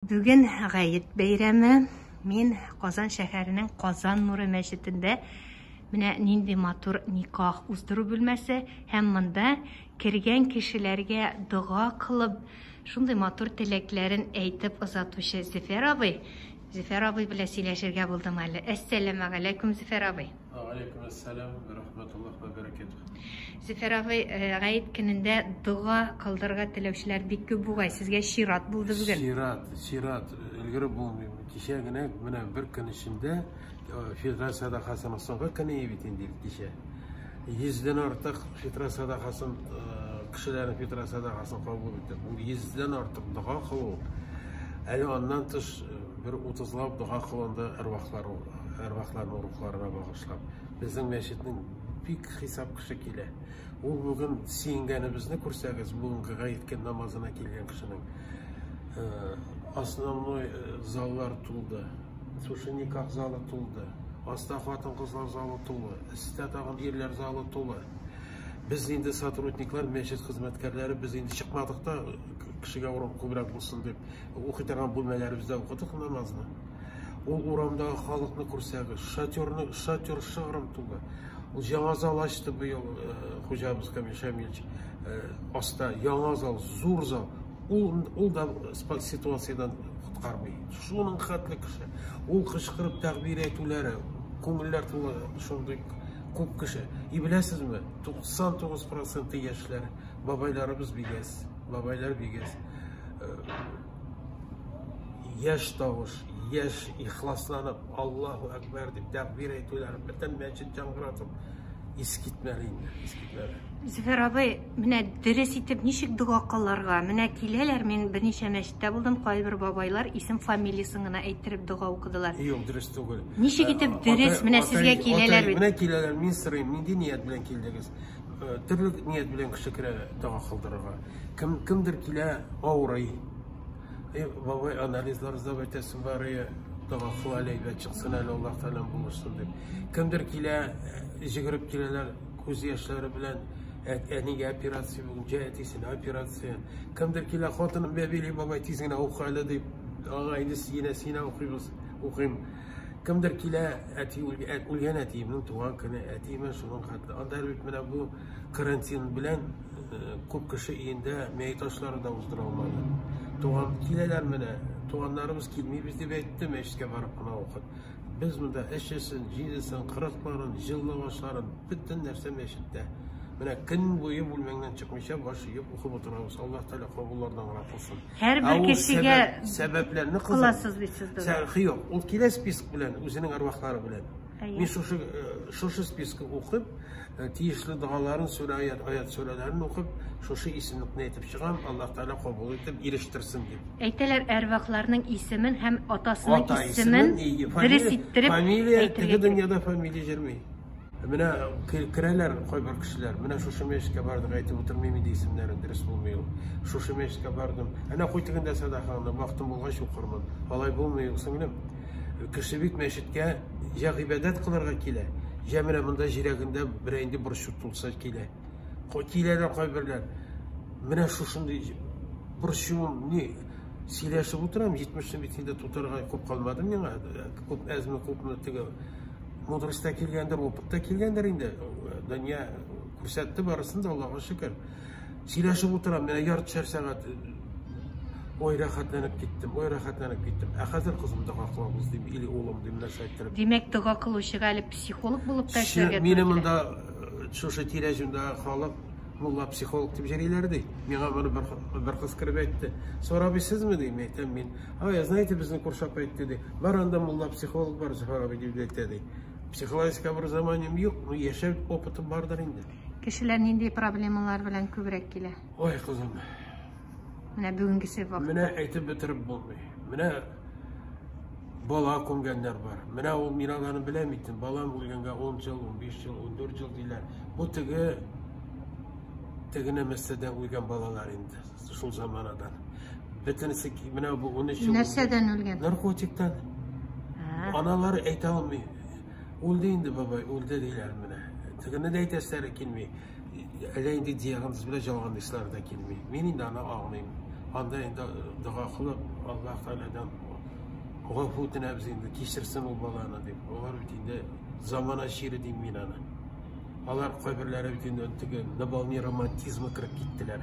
Бүгін ғайет бәйрәме. Мен Қазан шәһәренең Қазан Нуры мәчетендә менә нинди матур никах уздыру бүлмәсе һәм монда кергән кешеләргә дуга кылып, шундый матур теләкләрен әйтеп озатучы Зөфәр абый. Зөфәр абый белән сөйләшергә булдым әле. Әссәламу алейкум, Зөфәр абый. Алейкум ассалам ва рахматуллаһи ва баракатуһ. Зөфәр абый, ғайет көнендә дуга кылдырга теләүчеләр бик күп бугай. Сезгә шират булды бүген. Шират. Илгәре булмый. Кичә генә менә бер көн эчендә фитра садакасын соңга көне бит инде кичә. 100дән артык фитра садакасын кешеләрнең фитра садакасын кабул итеп, 100дән артык дуга кылу. Әле аннан тыш bir 30лап дуга кылынды әрвахларның рухларына багышлап. Безнең мәчетнең бик хисап кеше килә. Ул бүген сөйгәнебезне күрсәгез, бүгенге гаеткә намазына килгән кешенең основной заллар тулды. Сушы никах залы тулды. Аста хатын кызлар залы тулды. Истә тагын ирләр залы тулды. Без инде сотрудниклар, мәчет хезмәткәрләре, без инде чыкмадык та кешегә урын күбрәк булсын дип, укый торган бүлмәләребездә укыдык намазны. Ул урамдагы халыкны күрсәгез, шатер шыгрым тулды. Ул яңа зал ачты быел хуҗабыз Камил Шамилович. Аста яңа зал, зур зал. Ул да ситуациядан куткармый. Шуның хәтле кеше. Ул кычкырып тәгъбир әйтүләре, күңелләр тулы шундый күп кеше. Беләсезме, 99% яшьләр, бабайларыбыз бигәс, бабайлар бигәс. Яшь тавыш, яшь ихласланып, Аллаһу әкбәр дип тәкбир әйтүләр, бөтен мәчет яңгыратып, искитмәле инде, искитмәле. Зөфәр абый, менә дөрес итеп ничек дуга кылырга? Менә киләләр, мен берничә мәчеттә булдым, кайбер бабайлар исем фамилиясын гына әйттереп дуга укыдылар. Юк, дөрес түгел. Ничек итеп дөрес менә сезгә киләләр бит? Менә киләләр, мин сорыйм, нинди ният белән килдегез? Төрле ният белән кеше керә дуга кылдырырга. Кемдер килә авырый. Бабай анализлар здав әйтәсен бары дуга кылалай да чыксын әле Аллаһ Тәгалә булышсын дип. Кемдер килә, җигереп киләләр күз яшьләре белән әнигә операция бүген җәтисен операция. Кемдер килә хатыным бәбили бабай тизгенә укыйлы дип, агайды синә укыйбыз, укыйм. Кемдер килә әти үлгән әтиемнең туган көне, әтиемә шуның хәтле. Анда бит менә бу карантин белән күп кеше өендә мәйет ашлары да уздыра алмады. Туган киләләр менә, туганнарыбыз килмибез дип әйтте, мәчеткә барып кына укыт. Без монда эшесен, җидесен, 40ларын, җыллы бөтен нәрсә мәчеттә. Менә көн буе бүлмәңнән чыкмыйча баш иеп укып утырабыз. Аллаһ Тәгалә кабуллардан разы. Һәрбер кешегә сәбәпләрне кыласыз бит сез дә. Юк, ул килә список белән, үзенең арвахлары белән. Мин шушы спискны укып, тиешле дугаларын, аят сүрәләрен укып, шушы исемлекне әйтеп чыгам, Аллаһ Тәгалә кабул итеп ирештерсен дип. Әйтәләр, әрвахларның исемен һәм атасының исемен дөрес иттереп фамилия, теге дөньяда фамилия җөрми. Менә керәләр кайбер кешеләр, менә шушы мәчеткә бардык, әйтеп утырмыйм инде исемнәрен, дөрес булмый ул. Шушы мәчеткә бардым. Әнә куйтыгында садаканы вакытым булгач укырмын. Алай булмый, сеңлем. Кеше бит мәчеткә я гыйбадат кылырга килә, я менә монда җирәгендә бер инде борчу тулса килә. Киләләр кайберләр. Менә шушындый борчуым ни сөйләшеп утырам, 70 бит инде тутырга күп калмады миңа. Күп әзме күпме теге мудрыстан килгәндер, опыттан килгәндер инде. Дөнья күрсәтте барысын да, Аллаһка шөкер. Сөйләшеп утырам, менә ярты сәгать ой рәхәтләнеп киттем. Хәзер кызым дуга кылабыз дип, или улым дип нәрсә әйттереп. Димәк, дуга кылучыга әле психолог булып та эшләргә туры. Минем монда шушы тирәҗендә халык мулла психолог дип җөриләр ди. Миңа моны бер кыз киреп әйтте. Сорабый сезме ди? Әйтәм мин. Знаете, безне күршап әйтте ди. Бар анда мулла психолог бар, Зөфәр дип әйтте ди. Психологик образованием юк, но яшәү опытым бардыр инде. Кешеләр нинди проблемалар белән күбрәк килә? Ой, кызым. Менә бүгенге вакыт. Менә әйтеп бетереп булмый. Менә бала күмгәннәр бар. Менә ул миналарны беләм итем. Балам үлгәнгә 10 ел, 15 ел, 14 ел диләр. Бу тегене мәсәдән үлгән балалар инде. Шул заманадан. Бөтенесе менә бу 13 ел. Нәрсәдән үлгән? Наркотиктан. Аналары әйтә алмый. Үлде инде бабай, үлде диләр менә. Тегене дә әйтәсләре килми. Әле инде диагноз белән җалган дисләр дә килми. Мин инде аны аңлыйм. anda endi duo qilib Alloh taoladan g'afutini abzindi kechirsin u balani deb. Ular bitinde zamana şiiri deyim men ana. Alar qo'ybirlari bitinde tigi nabalniy romantizmi kirib ketdilar.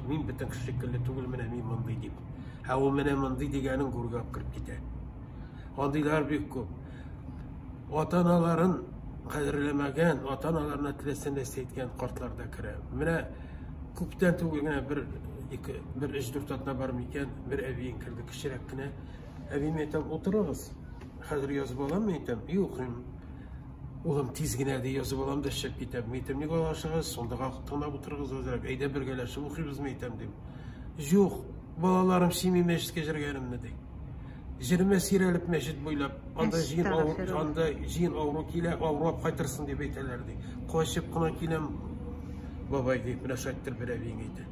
Men bitin shekilli tugul mena men bunday deb. Ha u mena bunday deganin ko'rgab kirib ketadi. Ondaylar bek ko'p. Ota-onalarin qadrlamagan, ota-onalarni tilasini istayotgan qortlarda kirib. Mena ko'pdan tugulgina bir 3-4 atna barmikan, bir abiyin kirdi kishirakkina. Abim aytam o'tiramiz. Hozir yozib olammi aytam? Yo'q. Oğlum tezgine de yazıp olam da şap gitem. Meytem ne kadar aşağız, sonda kalktığına otururuz olarak. Eyde birgeleşip okuyuz meytem deyim. Yok, balalarım simi meşit geçirgenim ne deyim. Jirime sirelip meşit boylap, anda jiyin avro kile avrop kaytırsın diye beytelerdi. Koşup kına kilem babay deyip müneşattır bir evin giydi.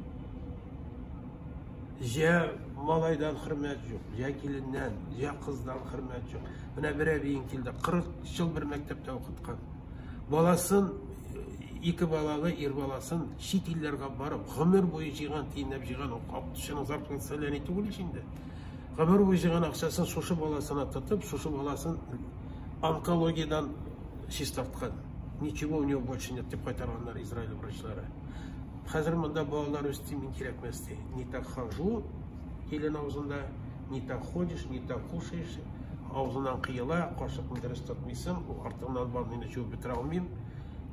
Ya malaydan hürmet yok, ya gelinden, ya kızdan hürmet yok. Buna bir evin kildi, 40 yıl bir mektepte okutkan. Balasın, 2 balalı, balasın, şit illerge barıp, ömür boyu jigan, tiyinlep jigan, aptışının zartlığı seleni tugul içinde. Ömür boyu jigan akşasın suşu balasına tutup, suşu balasın onkologiyeden şiş tartkan. Ничего у него больше нет, деп qaytarganlar İsrail врачлары. Hazır mında bağlar üstümin gerekmezdi. Не так хожу, elin ağzında, не так ходишь, не так кушаешь, ağzından kıyıla, kaşık müdürüs tutmuşsun, artığından bağını çoğu bitir almayayım.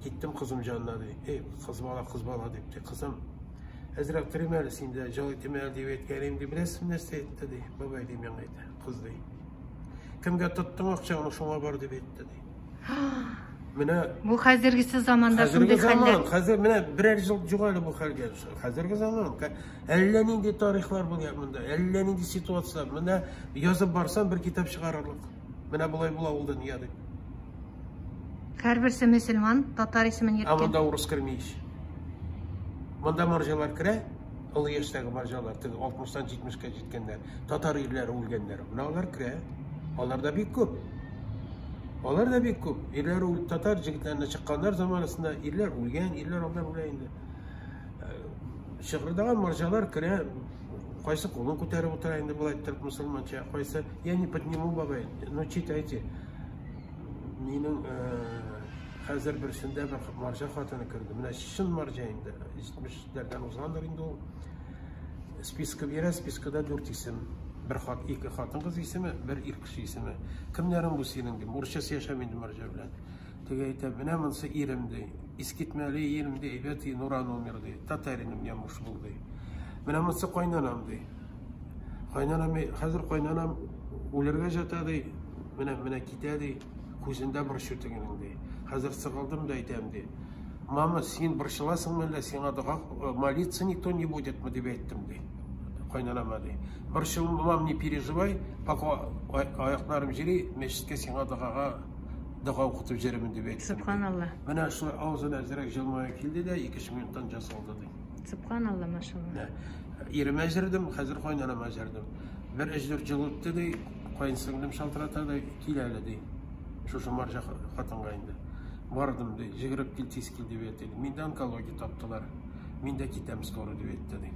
Gittim kızım canına dedi, kız bala dedi, kızım, Hazret Trimelisin de, Cali Temel diye etkeneyim de, bilesin ne etti dedi, babay diyeyim yanıydı, kız dedi. Kimge tuttun akça onu şuna var dedi dedi. Bu hazırgısı zamanda şunday haller. Hazır mene birer yıl jugalı bu hal geldi. Hazırgı zaman. Ellenindi tarihlar bu bunda. Ellenindi situatsiyalar. Mene yazıp barsan bir kitap çıkarırlık. Mene bulay oldu niye dedi. Her birisi Müslüman, Tatar ismin yetken. Amanda Urus kirmeyiş. Munda marjalar kire. Ilı yaştaki marjalar. 60'dan 70'e jetkenler. Tatar illeri ölgenler. Mene onlar kire. Onlar da bir köp. Onlar da bir köp. İller Tatar jigitlerine çıkanlar zamanında iller ulgen, iller onlar ulayındı. Şehirdağı marjalar kire, qaysı kolun ko'tarib o'tirayın deb ayttirib musulmoncha, qaysı я не подниму бабай. Ну читайте. Mening hozir bir shunda bir marja xotini kirdi. Mana shin marja endi 70'lerden uzandır endi o. Spiska beradi, spiskada 4 isim. Bir iki xotin qiz ismi, bir er kishi ismi. Kimlarim bu sening deb o'rishcha yashamaydi marja bilan. Tega aytib, mana bunisi erimdi. Iskitmali erimdi, aybati Nuran Omirdi. Tatarinim yamush bo'ldi. Mana bunisi qo'ynonamdi. Qo'ynonam hozir qo'ynonam o'larga jatadi. Mana ketadi. Ko'zimda bir shu teginingdi. Hozir sig'ildim da aytamdi. Mama, sen bir shilasingmi, senga duo молиться никто не будет, deb aytdim. Qo'ynonama deydi. Bir shil mom ne переживай, пока oyoqlarim jiri, meshitga senga duo o'qitib jiraman deb aytdim. Subhanallah. Mana shu og'zini azrak jilmoya keldi da 2 minutdan jasoldi deydi. Subhanallah, maşallah. Erim ajirdim, hozir qo'ynonam ajirdim. Bir 3-4 yil o'tdi deydi, qo'ynsinglim shaltiratadi, keladi deydi. Şu marja xotinga endi. Bordim deydi, jigirib kel, tez kel deb aytdi. Menda onkologiya topdilar. Menda ketamiz to'g'ri deb aytdi deydi.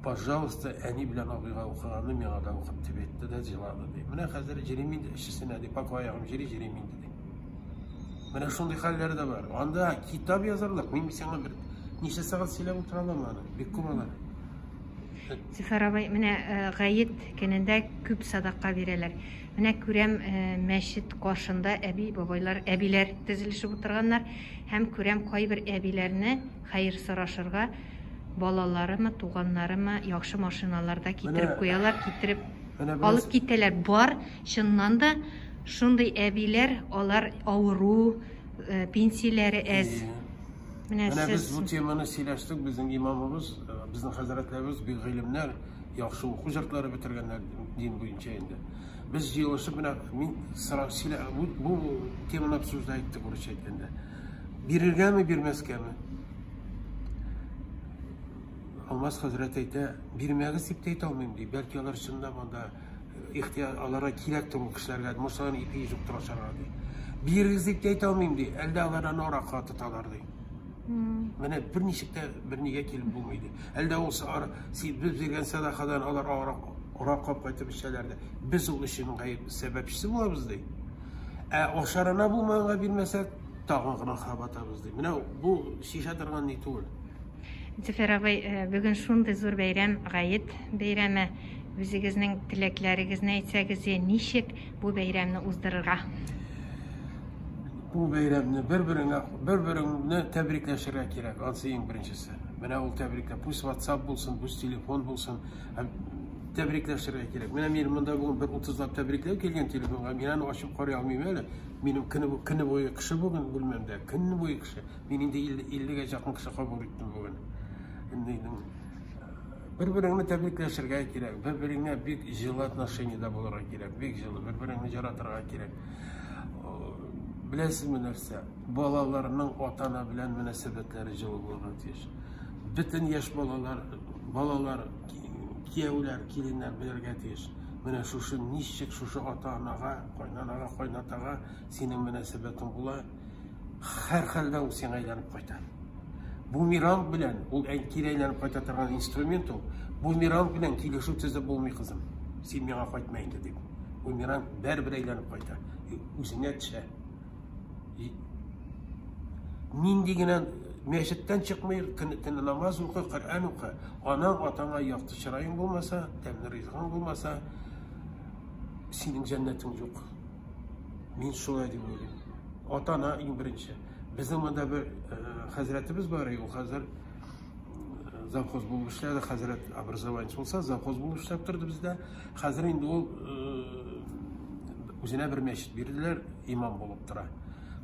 Пожалуйста, они bilan o'qigan o'qiganni menga da o'qib deb aytdi da jiladi deydi. Mana hozir jirimin ishsizina deydi, pakoyag'im jirimin deydi. Mana shunday hollar da bor. Onda kitob yozarlar. Men senga bir necha soat silab o'tira olaman. Bekkumalar. Zifarabay, mana g'ayit kunida ko'p sadaqa beradilar. Mana ko'ram masjid qarshında abilar tizilishib o'tirganlar, ham ko'ram bir abilarni xayr so'rashirga balalarımı, tuğanlarımı yaxşı maşinalarda getirip koyalar, getirip alıp gittiler. Var, şundan da şunday abiler, onlar avuru, pensiyaları az. Mana biz bu temani silashdik, bizning imomimiz, bizning hazratlarimiz, bir ilimlar, yaxshi o'quv yurtlari bitirganlar din bo'yicha endi. Biz yig'ilishib mana men bu temani so'zda aytdik o'risha aytganda. Berilganmi, bermasganmi? Olmaz Hazreti ayta, bermag'i deb ayta olmayman deydi. Balki ular shundan bunda ularga kerak turgan kishilarga Musoni ipi yuqtirishar deydi. Berg'iz deb ayta olmayman deydi. Alda ulardan ora qotitalar deydi. Менә бер ничек тә бернигә килеп булмый ди. Әлдә ул без биргән садакадан алар арак кап кайтып эчәләр дә. Без ул өчен гаеп сәбәпчесе булабыз ди. Ашарына булмаганга бирмәсәк, тагын гына хабатабыз ди. Менә бу шиша торган ни түгел. Зөфәр абый, бүген шундый зур бәйрәм, Гаит бәйрәме. Үзегезнең теләкләрегезне әйтсәгез, ничек бу бәйрәмне уздырырга? Бу бәйрәмне бер-береңне тәбрикләшергә кирәк, ансы иң беренчесе. Менә ул тәбрикләп, пусть WhatsApp булсын, пусть телефон булсын, тәбрикләшергә кирәк. Менә мин монда бүген бер 30лап тәбрикләү килгән телефонга, мин аны ачып карый алмыйм әле. Минем көне буе кеше бүген бүлмәмдә, көне буе кеше. Мин инде 50гә якын кеше кабул иттем бүген. Бер-береңне тәбрикләшергә кирәк, бер-береңне бик җылы отношениедә булырга кирәк, бик җылы, бер-береңне яратырга кирәк. Беләсезме нәрсә? Балаларның ата-ана белән мөнәсәбәтләре җылы булырга тиеш. Бөтен яшь балалар, кияүләр, киленнәр белергә тиеш. Менә шушы ничек шушы ата-анага, кайнанага, кайнатага синең мөнәсәбәтең була, һәр хәлдә ул сиңа әйләнеп кайта. Бумеранг белән, ул кире әйләнеп кайта торган инструмент ул. Бумеранг белән килешү төзеп булмый, кызым. Син миңа кайтма инде дип. Бумеранг бер әйләнеп кайта. Үзеңә төшә. Нинди генә мәчеттән чыкмый, көне намаз укый, Коръән укый. Анаң атаңа якты чырайың булмаса, тәмле ризыгың булмаса, синең җәннәтең юк. Мин шулай дип уйлыйм. Ата-ана иң беренче. Безнең монда бер хәзрәтебез бар, ул хәзер завхоз булып эшләде, хәзрәт образованиесе булса, завхоз булып эшләп торды бездә. Хәзер инде ул үзенә бер мәчет бирделәр, имам булып тора.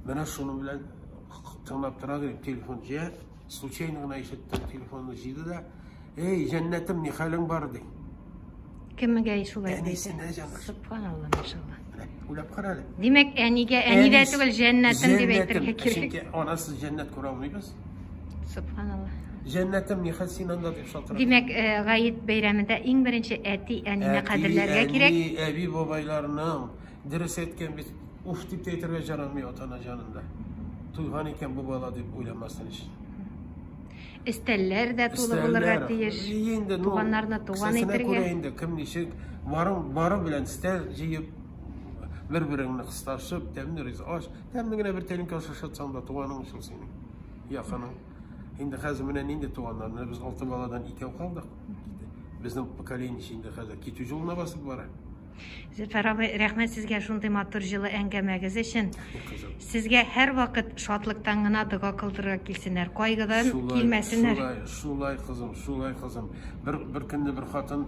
Менә шуның белән тыңлап тора, телефон җыя, случайно гына ишеттем, телефонны җыйды да, "Эй, җәннәтем, ни хәлең бар?" ди. Кемгә шулай әйтә? Әнисенә җанлы. Субханалла, машалла. Уйлап кара әле. Димәк, әнидә түгел, җәннәтем дип әйтергә кирәк. Чөнки анасы җәннәт күрә алмыйбыз. Субханалла. Җәннәтем ни хәл син анда дип шалтырата. Димәк, Гаит бәйрәмендә иң беренче әти, әнине кадерләргә кирәк. Әби бабайларның дөрес әйткән бит, уф дип әйтергә җарамый ата-ана җанында. Туйган икән бу бала дип уйламасын өчен. Истәлләр дә тулы булырга тиеш. Туганнарны туган итәргә. Инде кем ничек бары белән истәл җыеп, бер-береңне кысташып, тәмле ризык аш, тәмле генә бер тәлинкә ашатсаң да туганың өчен синең. Якының. Инде хәзер менә нинди туганнарны без 6 баладан 2 калдык. Безнең поколение инде хәзер китү юлына басып бара. Зөфәр абый, рәхмәт сезгә шундый матур җылы әңгәмәгез өчен. Сезгә һәр вакыт шатлыктан гына дога кылдырырга килсеннәр, кайгыдан килмәсеннәр. Шулай кызым. Бер көнне бер хатын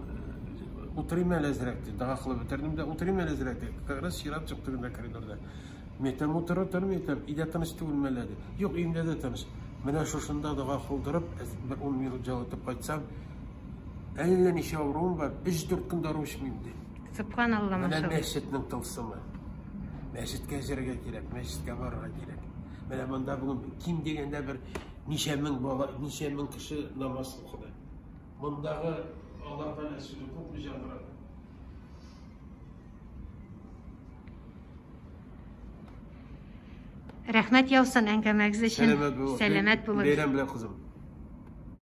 утырыйм әле әзрәк ди, дага кылып бетердем дә, утырыйм әле әзрәк ди. Как раз чират чыкты гында коридорда. Метем утырып, идә тыныч түгелме әле ди. Юк, инде дә тыныч. Менә шушында дага кылдырып, бер 10 минут җавап кайтсам, әллә ничә авыруым бар, 3-4 көн дару эчмим ди. Субханалла, Менә машалла. мәчетнең тылсымы. Мәчеткә җиргә кирәк, мәчеткә барырга кирәк. Менә монда бүген ким дигәндә бер ничә мең бала, ничә мең кеше намаз укыды. Мондагы Аллаһ Тәгалә сүзе күпме җанлар. Рәхмәт яусын әңгәмәгез өчен. Сәламәт булыгыз. Бәйрәм белән кызым.